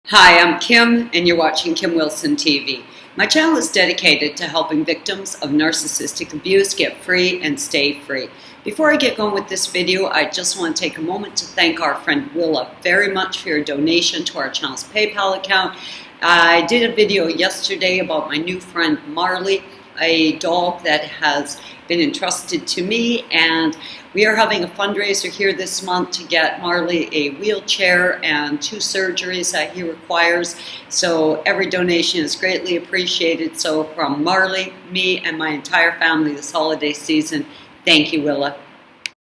Hi, I'm Kim, and you're watching Kim Wilson TV. My channel is dedicated to helping victims of narcissistic abuse get free and stay free. Before I get going with this video, I just want to take a moment to thank our friend Willa very much for your donation to our channel's PayPal account. I did a video yesterday about my new friend Marley, a dog that has been entrusted to me, and we are having a fundraiser here this month to get Marley a wheelchair and 2 surgeries that he requires. So every donation is greatly appreciated. So from Marley, me, and my entire family this holiday season, thank you, Willa.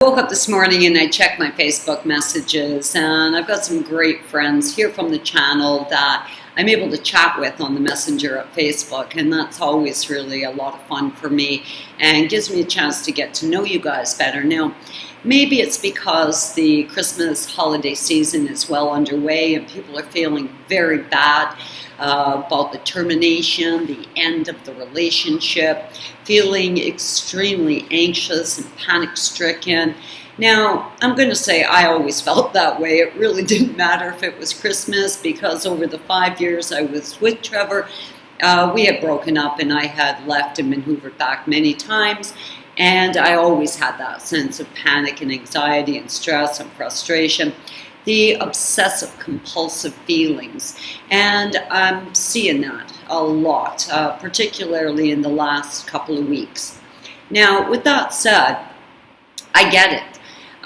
I woke up this morning and I checked my Facebook messages, and I've got some great friends here from the channel that I'm able to chat with on the Messenger at Facebook, and that's always really a lot of fun for me and gives me a chance to get to know you guys better. Now, maybe it's because the Christmas holiday season is well underway and people are feeling very bad about the termination, the end of the relationship, feeling extremely anxious and panic-stricken. Now, I'm going to say I always felt that way. It really didn't matter if it was Christmas, because over the 5 years I was with Trevor, we had broken up and I had left and been hoovered back many times. And I always had that sense of panic and anxiety and stress and frustration, the obsessive compulsive feelings. And I'm seeing that a lot, particularly in the last couple of weeks. Now, with that said, I get it.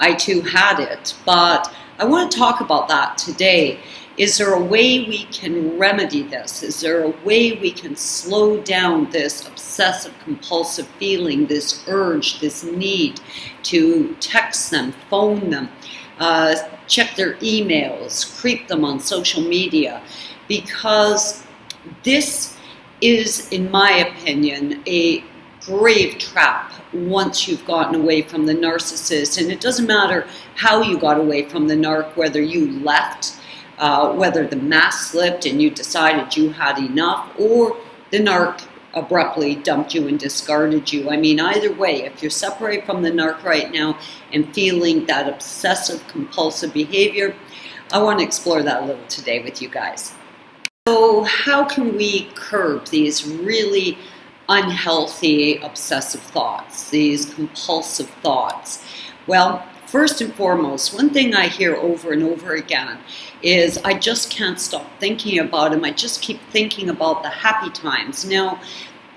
I too had it, but I want to talk about that today. Is there a way we can remedy this? Is there a way we can slow down this obsessive compulsive feeling, this urge, this need to text them, phone them, check their emails, creep them on social media? Because this is, in my opinion, a grave trap once you've gotten away from the narcissist. And it doesn't matter how you got away from the narc, whether you left, whether the mask slipped and you decided you had enough, or the narc abruptly dumped you and discarded you. I mean, either way, if you're separated from the narc right now and feeling that obsessive compulsive behavior, I want to explore that a little today with you guys. So how can we curb these really unhealthy obsessive thoughts, these compulsive thoughts? Well, first and foremost, one thing I hear over and over again is I just can't stop thinking about him. I just keep thinking about the happy times. Now,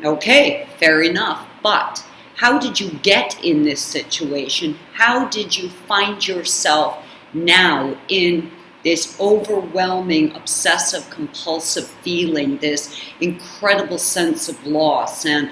okay, fair enough, but how did you get in this situation? How did you find yourself now in this overwhelming obsessive compulsive feeling, this incredible sense of loss and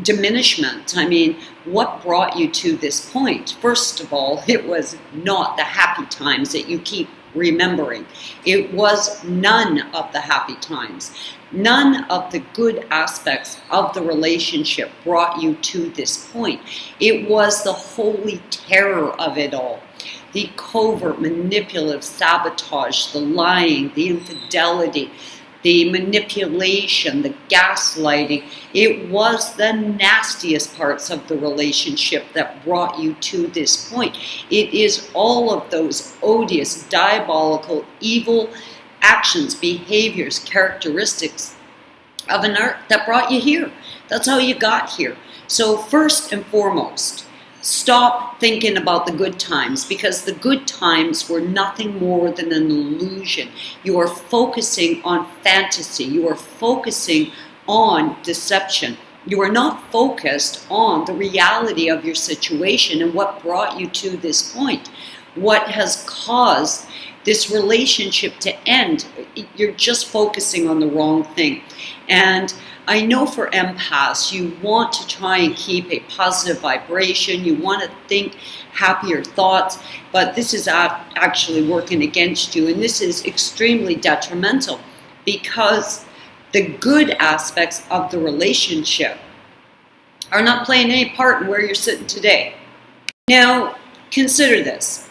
diminishment? I mean, what brought you to this point? First of all, it was not the happy times that you keep remembering. It was none of the happy times. None of the good aspects of the relationship brought you to this point. It was the holy terror of it all. The covert, manipulative sabotage, the lying, the infidelity, the manipulation, the gaslighting. It was the nastiest parts of the relationship that brought you to this point. It is all of those odious, diabolical, evil actions, behaviors, characteristics of an narc that brought you here. That's how you got here. So first and foremost, stop thinking about the good times, because the good times were nothing more than an illusion. You are focusing on fantasy. You are focusing on deception. You are not focused on the reality of your situation and what brought you to this point. What has caused this relationship to end? You're just focusing on the wrong thing. And I know for empaths, you want to try and keep a positive vibration. You want to think happier thoughts, but this is actually working against you. And this is extremely detrimental, because the good aspects of the relationship are not playing any part in where you're sitting today. Now, consider this.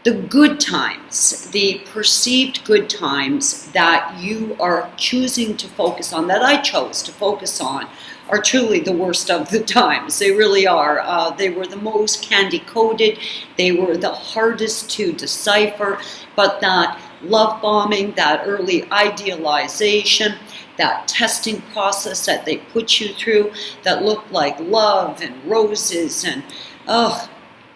The good times, the perceived good times that you are choosing to focus on, that I chose to focus on, are truly the worst of the times. They really are. They were the most candy-coated. They were the hardest to decipher. But that love bombing, that early idealization, that testing process that they put you through that looked like love and roses, and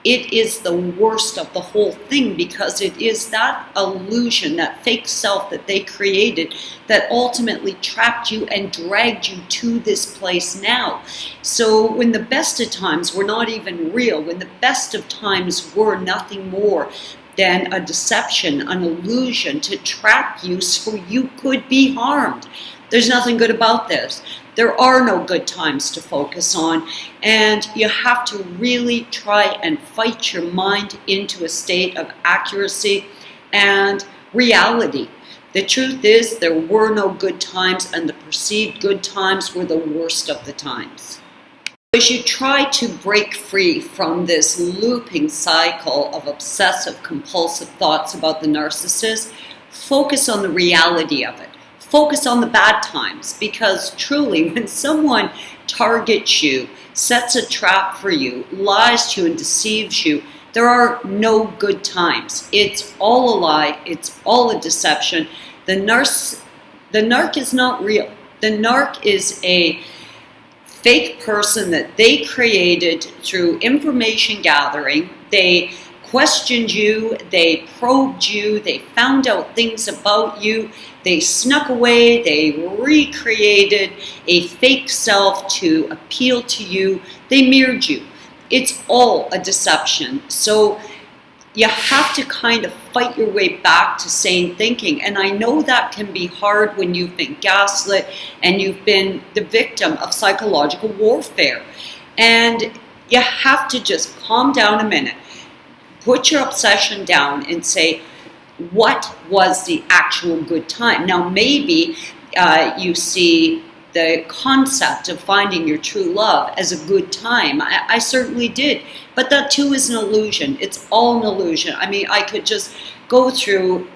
it is the worst of the whole thing, because it is that illusion, that fake self that they created, that ultimately trapped you and dragged you to this place now. So when the best of times were not even real, when the best of times were nothing more than a deception, an illusion to trap you so you could be harmed. There's nothing good about this. There are no good times to focus on, and you have to really try and fight your mind into a state of accuracy and reality. The truth is, there were no good times, and the perceived good times were the worst of the times. As you try to break free from this looping cycle of obsessive compulsive thoughts about the narcissist, focus on the reality of it. Focus on the bad times, because truly, when someone targets you, sets a trap for you, lies to you and deceives you, there are no good times. It's all a lie. It's all a deception. The narc is not real. The narc is a fake person that they created through information gathering. They questioned you, they probed you, they found out things about you, they snuck away, they recreated a fake self to appeal to you, they mirrored you. It's all a deception. So you have to kind of fight your way back to sane thinking. And I know that can be hard when you've been gaslit and you've been the victim of psychological warfare. And you have to just calm down a minute. Put your obsession down and say, what was the actual good time? Now, maybe you see the concept of finding your true love as a good time. I certainly did. But that too is an illusion. It's all an illusion. I mean, I could just go through,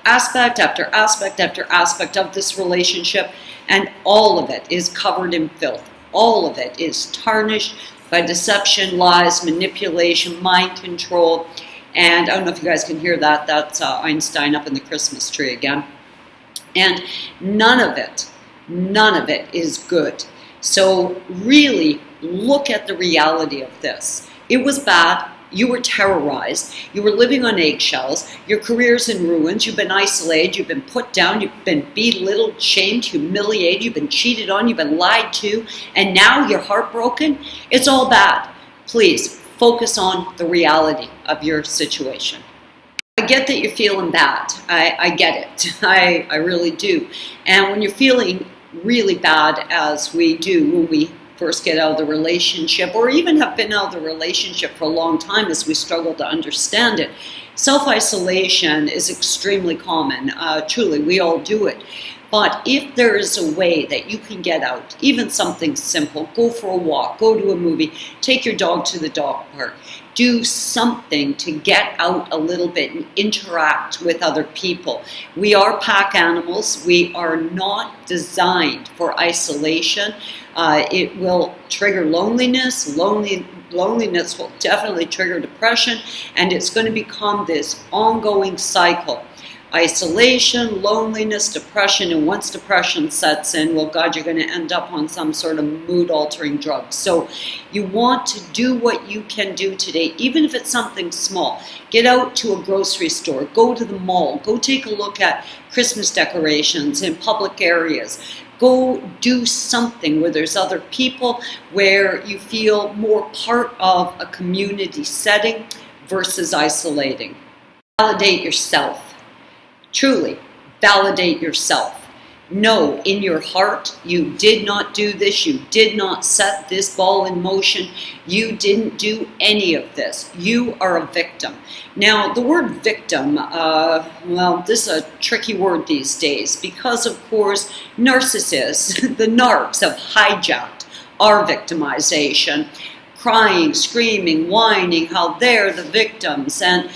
aspect after aspect after aspect of this relationship, and all of it is covered in filth. All of it is tarnished by deception, lies, manipulation, mind control. And I don't know if you guys can hear that. That's Einstein up in the Christmas tree again. And none of it is good. So really look at the reality of this. It was bad. You were terrorized. You were living on eggshells. Your career's in ruins. You've been isolated. You've been put down. You've been belittled, shamed, humiliated. You've been cheated on. You've been lied to. And now you're heartbroken. It's all bad. Please focus on the reality of your situation. I get that you're feeling bad. I get it. I really do. And when you're feeling really bad, as we do when we first get out of the relationship, or even have been out of the relationship for a long time as we struggle to understand it, self-isolation is extremely common. Truly, we all do it. But if there is a way that you can get out, even something simple, go for a walk, go to a movie, take your dog to the dog park, do something to get out a little bit and interact with other people. We are pack animals. We are not designed for isolation. It will trigger loneliness. Loneliness will definitely trigger depression, and it's going to become this ongoing cycle. Isolation, loneliness, depression, and once depression sets in, well, God, you're going to end up on some sort of mood-altering drug. So you want to do what you can do today, even if it's something small. Get out to a grocery store, go to the mall, go take a look at Christmas decorations in public areas. Go do something where there's other people, where you feel more part of a community setting versus isolating. Validate yourself. Truly, validate yourself. Know in your heart you did not do this. You did not set this ball in motion. You didn't do any of this. You are a victim. Now, the word victim, well, this is a tricky word these days because, of course, narcissists, the narcs, have hijacked our victimization, crying, screaming, whining how they're the victims, and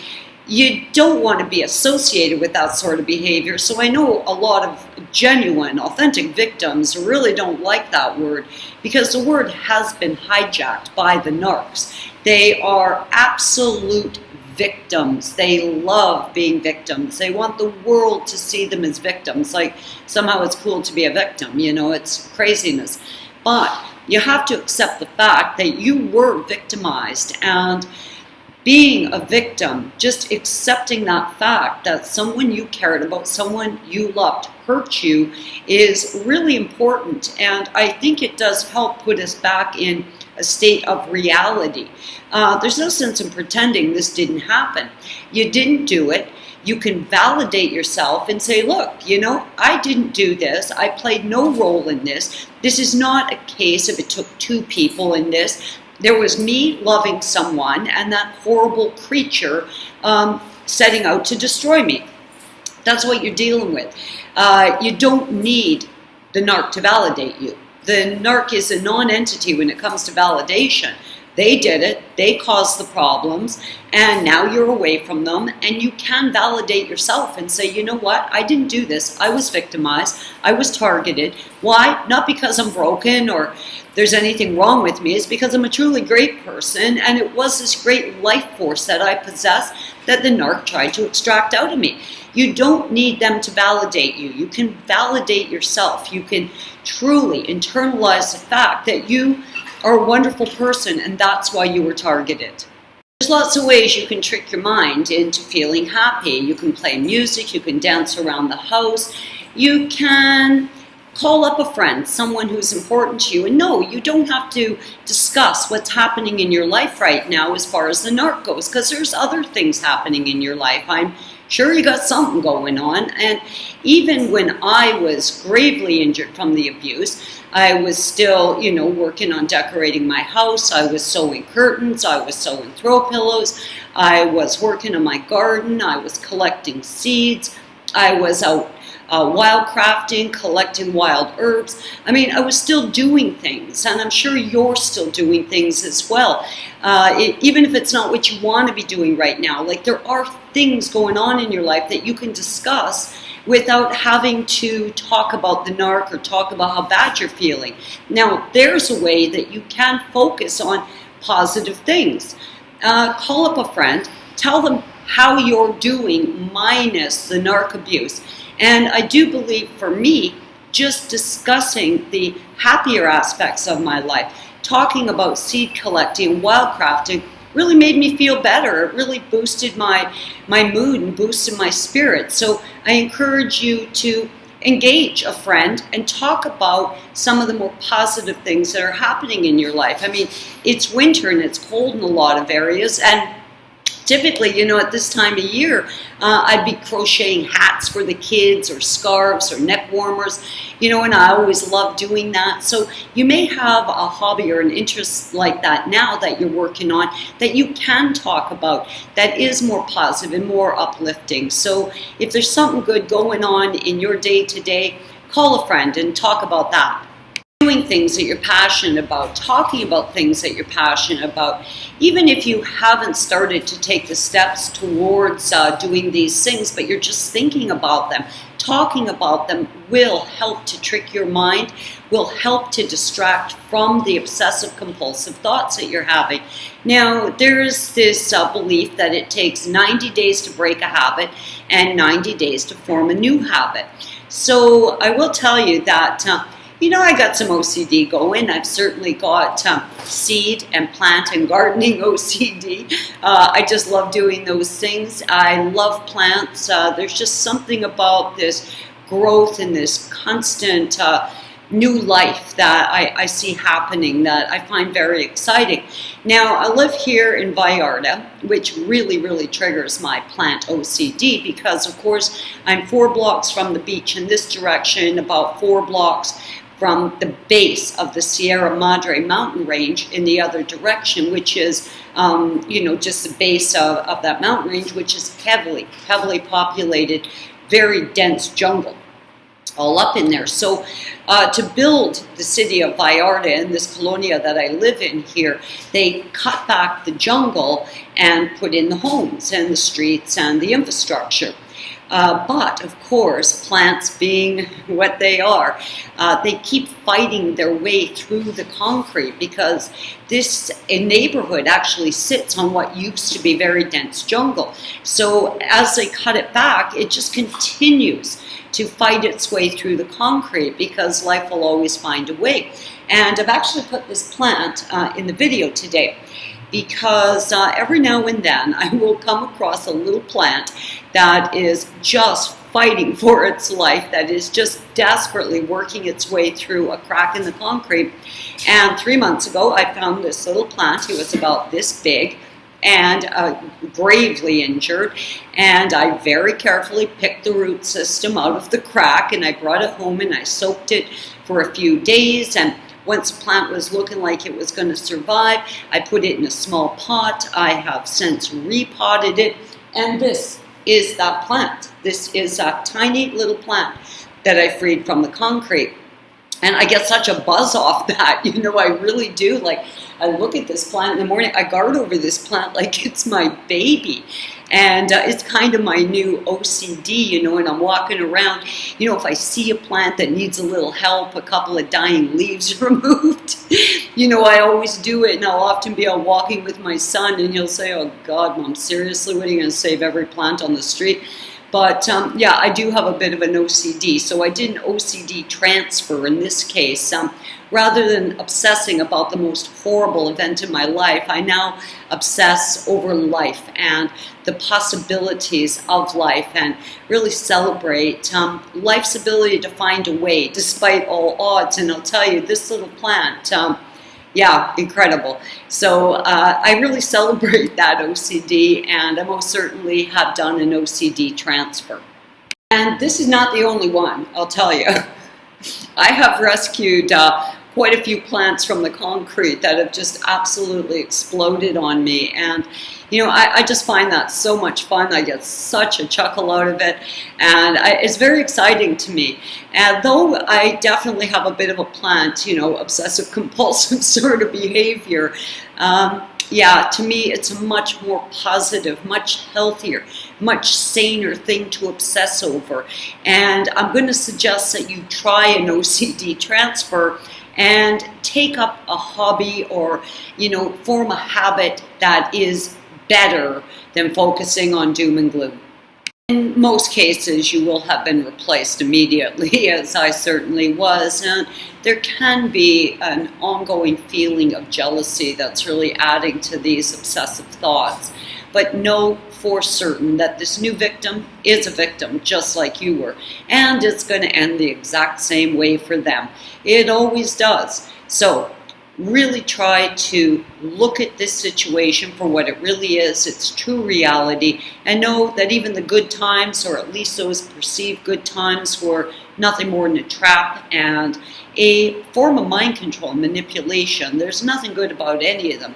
you don't want to be associated with that sort of behavior. So I know a lot of genuine, authentic victims really don't like that word because the word has been hijacked by the narcs. They are absolute victims. They love being victims. They want the world to see them as victims. Like somehow it's cool to be a victim, you know, it's craziness. But you have to accept the fact that you were victimized, and being a victim, just accepting that fact that someone you cared about, someone you loved, hurt you, is really important. And I think it does help put us back in a state of reality. There's no sense in pretending this didn't happen. You didn't do it. You can validate yourself and say, look, you know, I didn't do this. I played no role in this. This is not a case of it took two people in this. There was me loving someone and that horrible creature setting out to destroy me. That's what you're dealing with. You don't need the narc to validate you. The narc is a non-entity when it comes to validation. They did it, they caused the problems, and now you're away from them, and you can validate yourself and say, you know what, I didn't do this, I was victimized, I was targeted. Why? Not because I'm broken or there's anything wrong with me, it's because I'm a truly great person, and it was this great life force that I possess that the narc tried to extract out of me. You don't need them to validate you. You can validate yourself. You can truly internalize the fact that you are a wonderful person, and that's why you were targeted. There's lots of ways you can trick your mind into feeling happy. You can play music, you can dance around the house, you can call up a friend, someone who's important to you, and no, you don't have to discuss what's happening in your life right now as far as the narc goes, because there's other things happening in your life. I'm sure you got something going on. And even when I was gravely injured from the abuse, I was still, you know, working on decorating my house. I was sewing curtains. I was sewing throw pillows. I was working on my garden. I was collecting seeds. I was out wildcrafting, collecting wild herbs. I mean, I was still doing things, and I'm sure you're still doing things as well. Even if it's not what you want to be doing right now, like there are things going on in your life that you can discuss without having to talk about the narc or talk about how bad you're feeling. Now, there's a way that you can focus on positive things. Call up a friend, tell them how you're doing minus the narc abuse. And I do believe for me, just discussing the happier aspects of my life, talking about seed collecting, wildcrafting, really made me feel better. It really boosted my mood and boosted my spirit. So I encourage you to engage a friend and talk about some of the more positive things that are happening in your life. I mean, it's winter and it's cold in a lot of areas, and typically, you know, at this time of year, I'd be crocheting hats for the kids or scarves or neck warmers, you know, and I always love doing that. So you may have a hobby or an interest like that now that you're working on that you can talk about that is more positive and more uplifting. So if there's something good going on in your day-to-day, call a friend and talk about that. Doing things that you're passionate about, talking about things that you're passionate about, even if you haven't started to take the steps towards doing these things, but you're just thinking about them, talking about them will help to trick your mind, will help to distract from the obsessive compulsive thoughts that you're having. Now, there's this belief that it takes 90 days to break a habit and 90 days to form a new habit. So I will tell you that you know, I got some OCD going. I've certainly got seed and plant and gardening OCD. I just love doing those things. I love plants. There's just something about this growth and this constant new life that I see happening that I find very exciting. Now, I live here in Vallarta, which really, really triggers my plant OCD because, of course, I'm 4 blocks from the beach in this direction, about 4 blocks from the base of the Sierra Madre mountain range in the other direction, which is, you know, just the base of that mountain range, which is heavily populated, very dense jungle all up in there. So to build the city of Vallarta and this colonia that I live in here, they cut back the jungle and put in the homes and the streets and the infrastructure. But of course, plants being what they are, they keep fighting their way through the concrete because this neighborhood actually sits on what used to be very dense jungle. So as they cut it back, it just continues to fight its way through the concrete because life will always find a way. And I've actually put this plant in the video today because every now and then I will come across a little plant that is just fighting for its life, that is just desperately working its way through a crack in the concrete. And 3 months ago, I found this little plant. He was about this big and gravely injured, and I very carefully picked the root system out of the crack, and I brought it home and I soaked it for a few days. And once the plant was looking like it was going to survive, I put it in a small pot. I have since repotted it, and this is that plant. This is a tiny little plant that I freed from the concrete. And I get such a buzz off that, I really do. Like, I look at this plant in the morning, I guard over this plant like it's my baby. And it's kind of my new OCD, and I'm walking around, if I see a plant that needs a little help, a couple of dying leaves removed, I always do it. And I'll often be out walking with my son and he'll say, "Oh God, Mom, seriously, what are you going to save every plant on the street?" But yeah, I do have a bit of an OCD. So I did an OCD transfer in this case. Rather than obsessing about the most horrible event in my life, I now obsess over life and the possibilities of life and really celebrate life's ability to find a way despite all odds. And I'll tell you, this little plant, yeah, incredible. So I really celebrate that OCD, and I most certainly have done an OCD transfer. And this is not the only one, I'll tell you. I have rescued quite a few plants from the concrete that have just absolutely exploded on me. And, I just find that so much fun. I get such a chuckle out of it. And it's very exciting to me. And though I definitely have a bit of a plant, obsessive compulsive sort of behavior, yeah, to me, it's a much more positive, much healthier, much saner thing to obsess over. And I'm going to suggest that you try an OCD transfer and take up a hobby or, form a habit that is better than focusing on doom and gloom. In most cases, you will have been replaced immediately, as I certainly was, and there can be an ongoing feeling of jealousy that's really adding to these obsessive thoughts. But know for certain that this new victim is a victim just like you were, and it's going to end the exact same way for them. It always does. So really try to look at this situation for what it really is, its true reality, and know that even the good times, or at least those perceived good times, were nothing more than a trap and a form of mind control, manipulation. There's nothing good about any of them.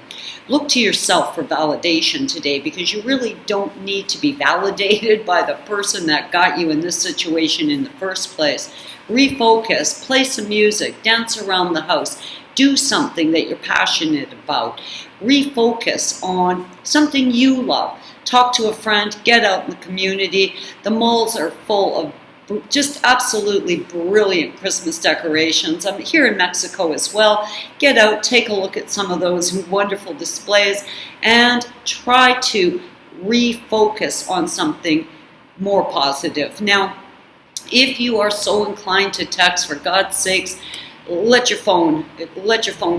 Look to yourself for validation today, because you really don't need to be validated by the person that got you in this situation in the first place. Refocus, play some music, dance around the house, do something that you're passionate about. Refocus on something you love. Talk to a friend, get out in the community. The malls are full of just absolutely brilliant Christmas decorations. I'm here in Mexico as well. Get out, take a look at some of those wonderful displays, and try to refocus on something more positive. Now, if you are so inclined to text, for God's sakes, let your phone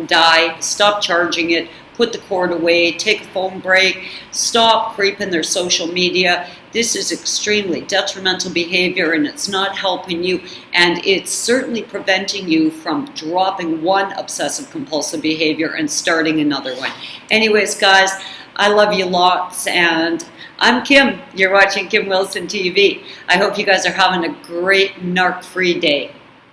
die. Stop charging it. Put the cord away. Take a phone break. Stop creeping their social media. This is extremely detrimental behavior, and it's not helping you, and it's certainly preventing you from dropping one obsessive compulsive behavior and starting another one. Anyways, guys, I love you lots, and I'm Kim. You're watching Kim Wilson TV. I hope you guys are having a great narc-free day.